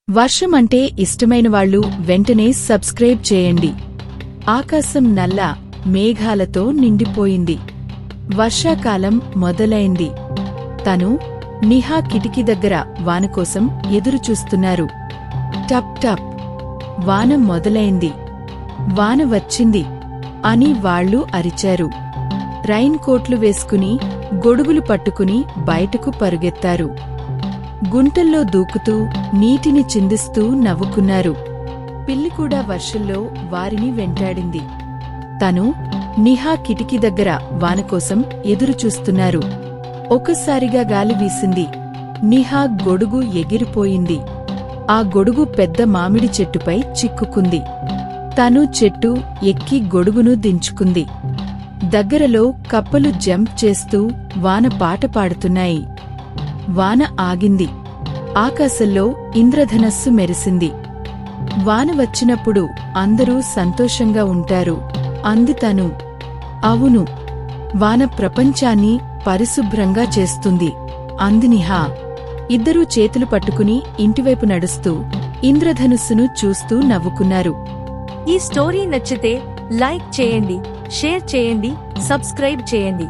వర్షం అంటే ఇష్టమైన వాళ్ళు వెంటనే సబ్స్క్రైబ్ చేయండి. ఆకాశం నల్ల మేఘాలతో నిండిపోయింది. వర్షాకాలం మొదలైంది. తను, నిహా కిటికీ దగ్గర వానకోసం ఎదురుచూస్తున్నారు. టప్ టప్ వాన మొదలైంది. వాన వచ్చింది అని వాళ్లు అరిచారు. రైన్ కోట్లు వేసుకుని గొడుగులు పట్టుకుని బయటకు పరుగెత్తారు. గుంటల్లో దూకుతూ నీటిని చిందిస్తూ నవ్వుకున్నారు. పిల్లికూడా వర్షంలో వారిని వెంటాడింది. తను, నిహా కిటికీ దగ్గర వానకోసం ఎదురుచూస్తున్నారు. ఒక్కసారిగా గాలి వీసింది. నిహా గొడుగు ఎగిరిపోయింది. ఆ గొడుగు పెద్ద మామిడి చెట్టుపై చిక్కుకుంది. తను చెట్టు ఎక్కి గొడుగును దించుకుంది. దగ్గరలో కప్పలు జంప్ చేస్తూ వాన పాట పాడుతున్నాయి. వాన ఆగింది. ఆకాశంలో ఇంద్రధనస్సు మెరిసింది. వాన వచ్చినప్పుడు అందరూ సంతోషంగా ఉంటారు అంది తను. అవును, వాన ప్రపంచాన్ని పరిశుభ్రంగా చేస్తుంది అంది నిహా. ఇద్దరూ చేతులు పట్టుకుని ఇంటివైపు నడుస్తూ ఇంద్రధనుస్సును చూస్తూ నవ్వుకున్నారు. ఈ స్టోరీ నచ్చితే లైక్ చేయండి, షేర్ చేయండి, సబ్స్క్రైబ్ చేయండి.